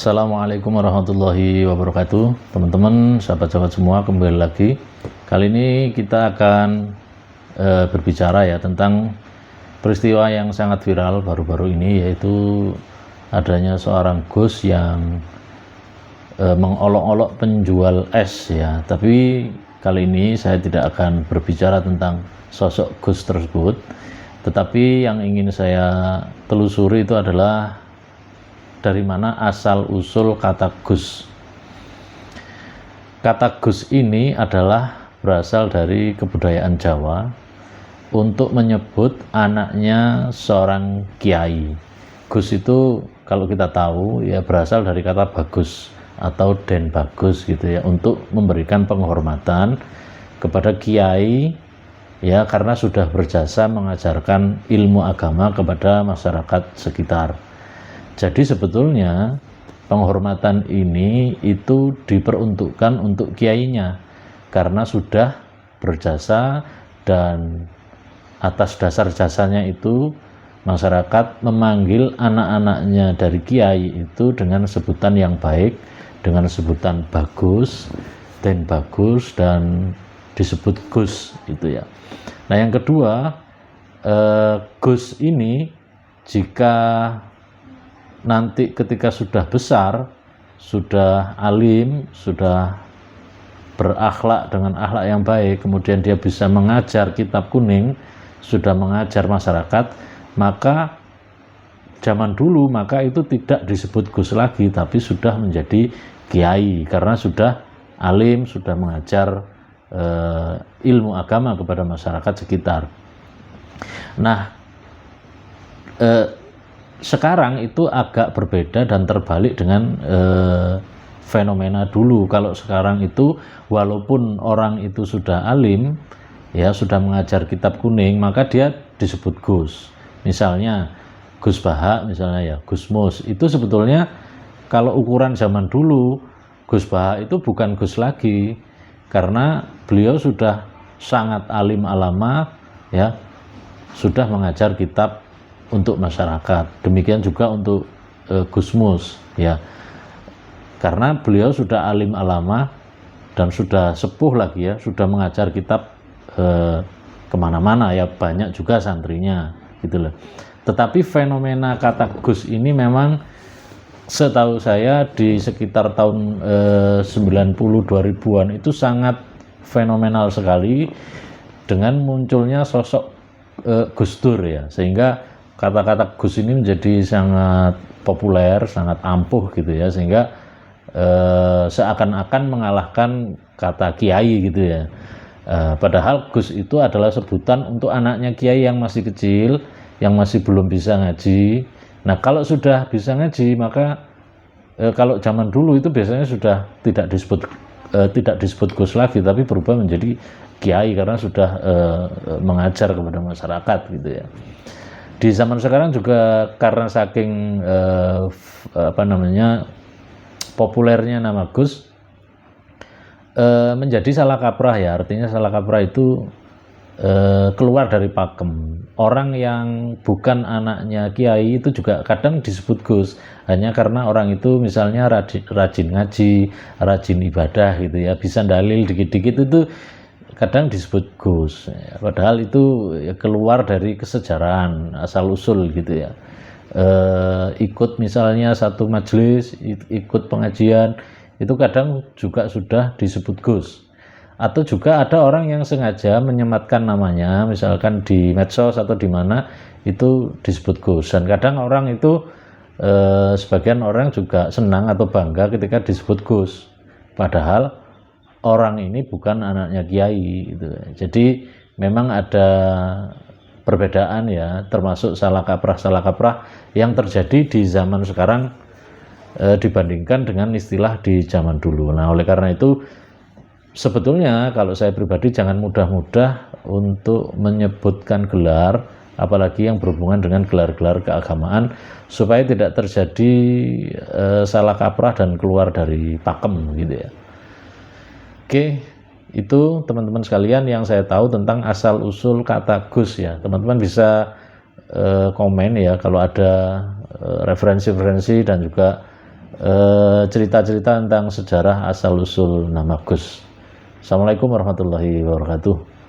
Assalamualaikum warahmatullahi wabarakatuh. Teman-teman, sahabat-sahabat semua, kembali lagi. Kali ini kita akan berbicara ya tentang peristiwa yang sangat viral baru-baru ini, yaitu adanya seorang Gus yang mengolok-olok penjual es ya. Tapi kali ini saya tidak akan berbicara tentang sosok Gus tersebut, tetapi yang ingin saya telusuri itu adalah dari mana asal-usul kata Gus. Kata Gus ini adalah berasal dari kebudayaan Jawa untuk menyebut anaknya seorang kiai. Gus itu kalau kita tahu ya berasal dari kata bagus atau den bagus gitu ya, untuk memberikan penghormatan kepada kiai ya, karena sudah berjasa mengajarkan ilmu agama kepada masyarakat sekitar. Jadi sebetulnya penghormatan ini itu diperuntukkan untuk kiainya karena sudah berjasa, dan atas dasar jasanya itu masyarakat memanggil anak-anaknya dari kiai itu dengan sebutan yang baik, dengan sebutan bagus, den bagus, dan disebut Gus itu ya. Nah yang kedua, Gus ini jika nanti ketika sudah besar, sudah alim, sudah berakhlak dengan akhlak yang baik, kemudian dia bisa mengajar kitab kuning, sudah mengajar masyarakat, maka zaman dulu maka itu tidak disebut Gus lagi, tapi sudah menjadi kiai karena sudah alim, sudah mengajar ilmu agama kepada masyarakat sekitar. Nah, sekarang itu agak berbeda dan terbalik dengan fenomena dulu. Kalau sekarang itu walaupun orang itu sudah alim ya, sudah mengajar kitab kuning, maka dia disebut Gus. Misalnya Gus Baha, misalnya ya Gus Mus, itu sebetulnya kalau ukuran zaman dulu Gus Baha itu bukan Gus lagi, karena beliau sudah sangat alim alama ya, sudah mengajar kitab untuk masyarakat. Demikian juga untuk Gus Mus ya, karena beliau sudah alim alama dan sudah sepuh lagi ya, sudah mengajar kitab kemana-mana ya, banyak juga santrinya gitu loh. Tetapi fenomena kata Gus ini memang setahu saya di sekitar tahun 90 2000-an itu sangat fenomenal sekali dengan munculnya sosok Gus Dur ya, sehingga kata-kata Gus ini menjadi sangat populer, sangat ampuh gitu ya, sehingga seakan-akan mengalahkan kata kiai gitu ya. Padahal Gus itu adalah sebutan untuk anaknya kiai yang masih kecil, yang masih belum bisa ngaji. Nah kalau sudah bisa ngaji, maka kalau zaman dulu itu biasanya sudah tidak disebut Gus lagi, tapi berubah menjadi kiai karena sudah mengajar kepada masyarakat gitu ya. Di zaman sekarang juga karena saking populernya nama Gus, menjadi salah kaprah ya. Artinya salah kaprah itu keluar dari pakem. Orang yang bukan anaknya kiai itu juga kadang disebut Gus, hanya karena orang itu misalnya rajin ngaji, rajin ibadah gitu ya, bisa dalil dikit-dikit, itu kadang disebut Gus ya, padahal itu ya keluar dari kesejarahan asal-usul gitu ya. Ikut misalnya satu majelis, ikut pengajian, itu kadang juga sudah disebut Gus. Atau juga ada orang yang sengaja menyematkan namanya, misalkan di medsos atau di mana, itu disebut Gus. Dan kadang orang itu sebagian orang juga senang atau bangga ketika disebut Gus, padahal orang ini bukan anaknya kiai gitu. Jadi memang ada perbedaan ya, termasuk salah kaprah yang terjadi di zaman sekarang dibandingkan dengan istilah di zaman dulu. Nah oleh karena itu sebetulnya kalau saya pribadi jangan mudah-mudah untuk menyebutkan gelar, apalagi yang berhubungan dengan gelar-gelar keagamaan, supaya tidak terjadi salah kaprah dan keluar dari pakem gitu ya. Oke, itu teman-teman sekalian yang saya tahu tentang asal-usul kata Gus ya. Teman-teman bisa komen ya kalau ada referensi-referensi dan juga cerita-cerita tentang sejarah asal-usul nama Gus. Assalamualaikum warahmatullahi wabarakatuh.